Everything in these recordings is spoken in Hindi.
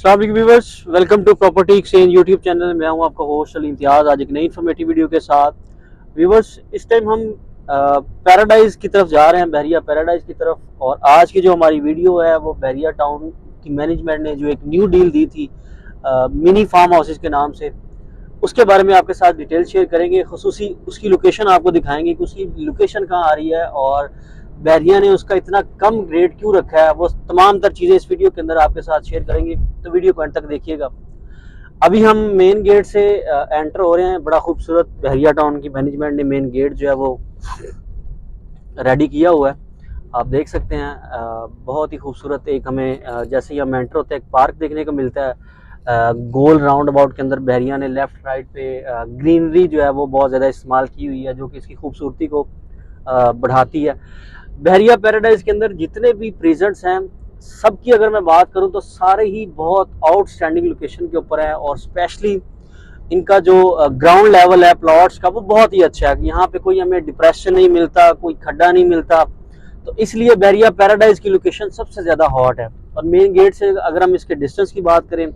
अस्सलाम वालेकुम viewers, welcome to property exchange YouTube channel. मैं हूं आपका होस्ट अली इम्तियाज़, आज एक नई इन्फॉर्मेटिव वीडियो के साथ। व्यूअर्स, इस टाइम हम पैराडाइज की तरफ जा रहे हैं, बहरिया पैराडाइज की तरफ। और आज की जो हमारी वीडियो है वो बहरिया टाउन की मैनेजमेंट ने जो एक न्यू डील दी थी मिनी फार्म हाउसेज के नाम से, उसके बारे में आपके साथ डिटेल शेयर करेंगे। खुसूसी उसकी लोकेशन आपको दिखाएंगे कि उसकी लोकेशन कहाँ आ रही है और बहरिया ने उसका इतना कम रेट क्यों रखा है। वो तमाम तर चीज़ें इस वीडियो के अंदर आपके साथ शेयर करेंगे, तो वीडियो को एंड तक देखिएगा। अभी हम मेन गेट से एंटर हो रहे हैं। बड़ा खूबसूरत बहरिया टाउन की मैनेजमेंट ने मेन गेट जो है वो रेडी किया हुआ है, आप देख सकते हैं। बहुत ही खूबसूरत एक हमें जैसे ही हम एंटर होते हैं एक पार्क देखने को मिलता है। गोल राउंड अबाउट के अंदर बहरिया ने लेफ्ट राइट पे ग्रीनरी जो है वो बहुत ज़्यादा इस्तेमाल की हुई है, जो कि इसकी खूबसूरती को बढ़ाती है। बहरिया पैराडाइज के अंदर जितने भी प्रेजेंट्स हैं सबकी अगर मैं बात करूं तो सारे ही बहुत आउटस्टैंडिंग लोकेशन के ऊपर है। और स्पेशली इनका जो ग्राउंड लेवल है प्लॉट्स का वो बहुत ही अच्छा है। यहाँ पे कोई हमें डिप्रेशन नहीं मिलता, कोई खड्डा नहीं मिलता, तो इसलिए बहरिया पैराडाइज की लोकेशन सबसे ज़्यादा हॉट है। और मेन गेट से अगर हम इसके डिस्टेंस की बात करें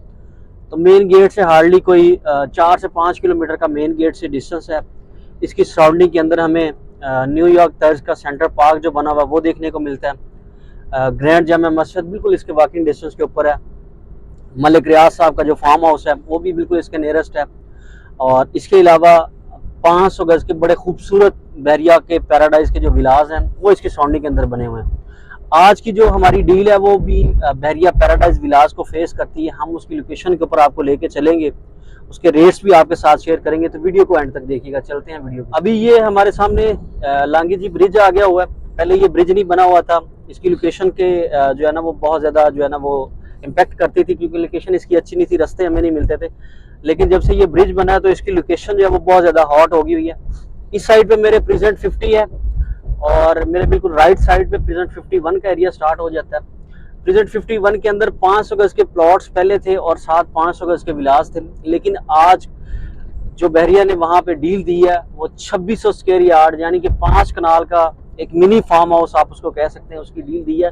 तो मेन गेट से हार्डली कोई 4 से 5 किलोमीटर का मेन गेट से डिस्टेंस है। इसकी सराउंडिंग के अंदर हमें न्यूयॉर्क तर्ज का सेंटर पार्क जो बना हुआ वो देखने को मिलता है। ग्रैंड जामा मस्जिद बिल्कुल इसके वॉकिंग डिस्टेंस के ऊपर है। मलिक रियाज साहब का जो फार्म हाउस है वो भी बिल्कुल इसके नियरेस्ट है। और इसके अलावा 500 गज के बड़े खूबसूरत बहरिया के पैराडाइज के जो विलाज हैं वो इसकी सराउंडिंग के अंदर बने हुए हैं। आज की जो हमारी डील है वो भी बहरिया पैराडाइज विलाज को फेस करती है। हम उसकी लोकेशन के ऊपर आपको लेके चलेंगे, उसके रेट्स भी आपके साथ शेयर करेंगे, तो वीडियो को एंड तक देखिएगा। चलते हैं वीडियो। अभी ये हमारे सामने लांगी जी ब्रिज आ गया हुआ है। पहले ये ब्रिज नहीं बना हुआ था। इसकी लोकेशन के जो है ना वो बहुत ज़्यादा जो है ना वो इम्पेक्ट करती थी, क्योंकि लोकेशन इसकी अच्छी नहीं थी, रास्ते हमें नहीं मिलते थे। लेकिन जब से ये ब्रिज बना है तो इसकी लोकेशन जो है वो बहुत ज़्यादा हॉट हो गई हुई है। इस साइड पे मेरे प्रेजेंट 50 है और मेरे बिल्कुल राइट साइड पे प्रेजेंट 51 का एरिया स्टार्ट हो जाता है। प्रेजेंट 51 के अंदर 500 गज के प्लॉट्स पहले थे और साथ 500 गज के विलास थे। लेकिन आज जो बहरिया ने वहां पे डील दी है वो 2600 स्क्वायर यार्ड यानी कि 5 कनाल का एक मिनी फार्म हाउस आप उसको कह सकते हैं, उसकी डील दी है।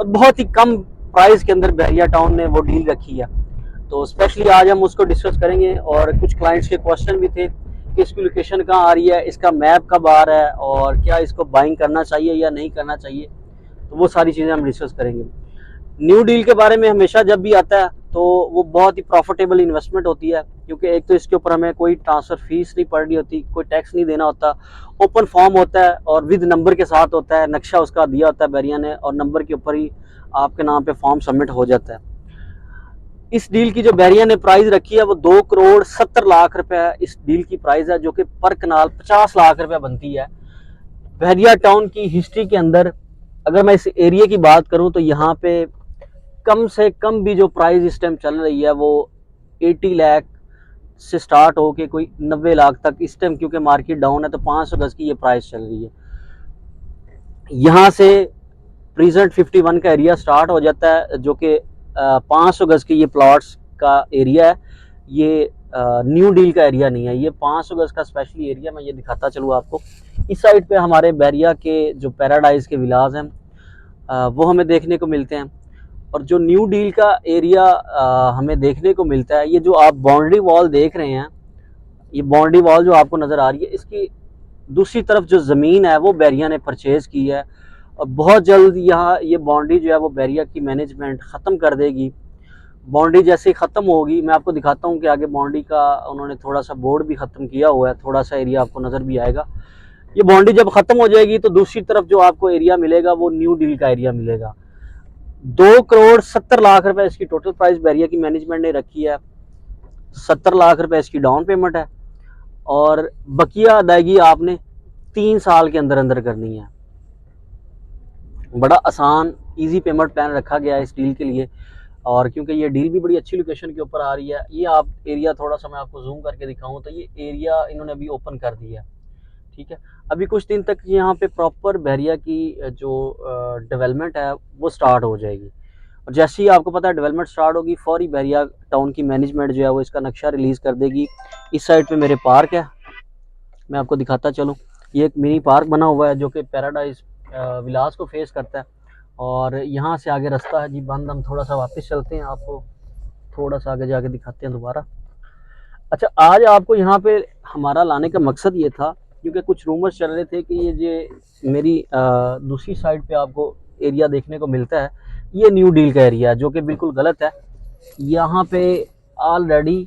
और बहुत ही कम प्राइस के अंदर बहरिया टाउन ने वो डील रखी है। तो स्पेशली आज हम उसको डिस्कस करेंगे। और कुछ क्लाइंट्स के क्वेश्चन भी थे कि इसकी लोकेशन कहाँ आ रही है, इसका मैप कब आ रहा है और क्या इसको बाइंग करना चाहिए या नहीं करना चाहिए, तो वो सारी चीज़ें हम डिस्कस करेंगे। न्यू डील के बारे में हमेशा जब भी आता है तो वो बहुत ही प्रॉफिटेबल इन्वेस्टमेंट होती है, क्योंकि एक तो इसके ऊपर हमें कोई ट्रांसफ़र फीस नहीं पड़नी होती, कोई टैक्स नहीं देना होता, ओपन फॉर्म होता है और विद नंबर के साथ होता है। नक्शा उसका दिया होता है बहरिया ने और नंबर के ऊपर ही आपके नाम पे फॉर्म सबमिट हो जाता है। इस डील की जो बहरिया ने प्राइस रखी है वो 2,70,00,000 रुपए है। इस डील की प्राइस है, जो कि पर कनाल 50 लाख रुपए बनती है। बहरिया टाउन की हिस्ट्री के अंदर अगर मैं इस एरिया की बात करूं तो यहाँ पे कम से कम भी जो प्राइस इस टाइम चल रही है वो 80 लाख से स्टार्ट होके कोई 90 लाख तक इस टाइम, क्योंकि मार्केट डाउन है तो 500 गज की ये प्राइस चल रही है। यहाँ से प्रेजेंट 51 का एरिया स्टार्ट हो जाता है, जो कि 500 गज के ये प्लॉट्स का एरिया है। ये न्यू डील का एरिया नहीं है, ये 500 गज का स्पेशली एरिया। मैं ये दिखाता चलूँ आपको। इस साइड पे हमारे बहरिया के जो पैराडाइज के विलाज हैं वो हमें देखने को मिलते हैं। और जो न्यू डील का एरिया हमें देखने को मिलता है, ये जो आप बाउंड्री वॉल देख रहे हैं, ये बाउंड्री वॉल जो आपको नज़र आ रही है, इसकी दूसरी तरफ जो ज़मीन है वो बहरिया ने परचेज़ की है। और बहुत जल्द यहाँ ये बाउंड्री जो है वो बहरिया की मैनेजमेंट ख़त्म कर देगी। बाउंड्री जैसे ही ख़त्म होगी, मैं आपको दिखाता हूँ कि आगे बाउंड्री का उन्होंने थोड़ा सा बोर्ड भी ख़त्म किया हुआ है, थोड़ा सा एरिया आपको नज़र भी आएगा। ये बाउंड्री जब ख़त्म हो जाएगी तो दूसरी तरफ जो आपको एरिया मिलेगा वो न्यू डील का एरिया मिलेगा। 2,70,00,000 रुपए इसकी टोटल प्राइस बहरिया की मैनेजमेंट ने रखी है। 70 लाख रुपए इसकी डाउन पेमेंट है और बकिया अदायगी आपने 3 साल के अंदर अंदर करनी है। बड़ा आसान इजी पेमेंट प्लान रखा गया है इस डील के लिए। और क्योंकि ये डील भी बड़ी अच्छी लोकेशन के ऊपर आ रही है, ये आप एरिया थोड़ा सा मैं आपको जूम करके दिखाऊं तो ये एरिया इन्होंने अभी ओपन कर दिया है। ठीक है, अभी कुछ दिन तक यहाँ पे प्रॉपर बहरिया की जो डेवलपमेंट है वो स्टार्ट हो जाएगी। और जैसे ही आपको पता है डेवलपमेंट स्टार्ट होगी, फौरी बहरिया टाउन की मैनेजमेंट जो है वो इसका नक्शा रिलीज़ कर देगी। इस साइड पे मेरे पार्क है, मैं आपको दिखाता चलूँ। ये एक मिनी पार्क बना हुआ है जो कि पैराडाइज विलास को फेस करता है। और यहाँ से आगे रास्ता है जी बंद, हम थोड़ा सा वापस चलते हैं, आपको थोड़ा सा आगे जाके दिखाते हैं दोबारा। अच्छा, आज आपको यहाँ पे हमारा लाने का मकसद ये था क्योंकि कुछ रूमर्स चल रहे थे कि ये मेरी दूसरी साइड पे आपको एरिया देखने को मिलता है, ये न्यू डील का एरिया है, जो कि बिल्कुल गलत है। यहाँ पे ऑलरेडी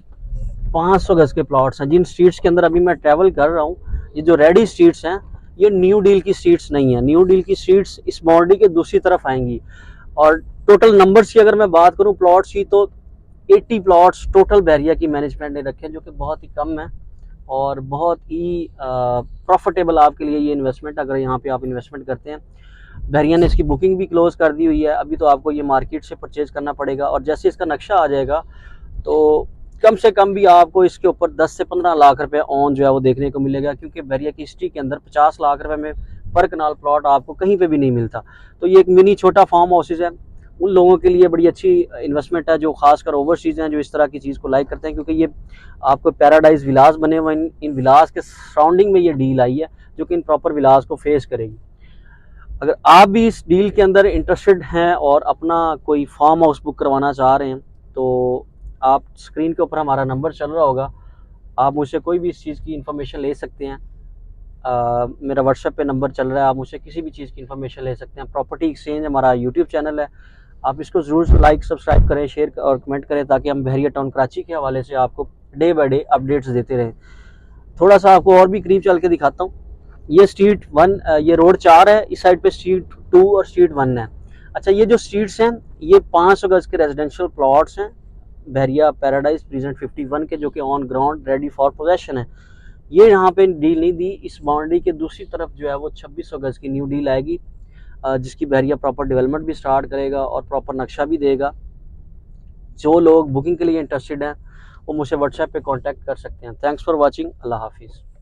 500 गज के प्लॉट्स हैं। जिन स्ट्रीट्स के अंदर अभी मैं ट्रैवल कर रहा हूँ, ये जो रेडी स्ट्रीट्स हैं, ये न्यू डील की स्ट्रीट्स नहीं है। न्यू डील की स्ट्रीट्स इस बाउंड्री के दूसरी तरफ आएंगी। और टोटल नंबर्स की अगर मैं बात करूँ प्लॉट्स की, तो 80 प्लॉट्स टोटल बहरिया की मैनेजमेंट ने रखे हैं, जो कि बहुत ही कम है और बहुत ही प्रॉफिटेबल आपके लिए ये इन्वेस्टमेंट, अगर यहाँ पे आप इन्वेस्टमेंट करते हैं। बहरिया ने इसकी बुकिंग भी क्लोज कर दी हुई है। अभी तो आपको ये मार्केट से परचेज करना पड़ेगा, और जैसे इसका नक्शा आ जाएगा तो कम से कम भी आपको इसके ऊपर 10 से 15 लाख रुपए ऑन जो है वो देखने को मिलेगा, क्योंकि बहरिया की हिस्ट्री के अंदर 50 लाख रुपए में पर कनाल प्लॉट आपको कहीं पे भी नहीं मिलता। तो ये एक मिनी छोटा फार्म हाउसेज है, उन लोगों के लिए बड़ी अच्छी इन्वेस्टमेंट है जो खासकर ओवरसीज हैं, जो इस तरह की चीज़ को लाइक करते हैं, क्योंकि ये आपको पैराडाइज विलास बने हुए, इन विलास के सराउंडिंग में ये डील आई है, जो कि इन प्रॉपर विलास को फेस करेगी। अगर आप भी इस डील के अंदर इंटरेस्टेड हैं और अपना कोई फार्म हाउस बुक करवाना चाह रहे हैं, तो आप स्क्रीन के ऊपर हमारा नंबर चल रहा होगा, आप मुझसे कोई भी इस चीज़ की इन्फॉर्मेशन ले सकते हैं। मेरा व्हाट्सएप पे नंबर चल रहा है, आप मुझसे किसी भी चीज़ की इन्फॉर्मेशन ले सकते हैं। प्रॉपर्टी एक्सचेंज हमारा यूट्यूब चैनल है, आप इसको ज़रूर लाइक सब्सक्राइब करें, शेयर और कमेंट करें, ताकि हम बहरिया टाउन कराची के हवाले से आपको डे बाय डे अपडेट्स देते रहें। थोड़ा सा आपको और भी करीब चल के दिखाता हूँ। ये स्ट्रीट 1, ये रोड 4 है, इस साइड पे स्ट्रीट 2 और स्ट्रीट 1 है। अच्छा, ये जो स्ट्रीट्स हैं ये 500 गज के रेजिडेंशियल प्लॉट्स हैं बहरिया पैराडाइज प्रेजेंट 51 के, जो कि on ground ready for possession है। ये यहाँ पे डील नहीं दी, इस बाउंड्री के दूसरी तरफ जो है वो 2600 गज की न्यू डील आएगी, जिसकी बहरिया प्रॉपर डेवलपमेंट भी स्टार्ट करेगा और प्रॉपर नक्शा भी देगा। जो लोग बुकिंग के लिए इंटरेस्टेड हैं वो मुझसे व्हाट्सएप पे कांटेक्ट कर सकते हैं। Thanks for watching. अल्लाह हाफिज़।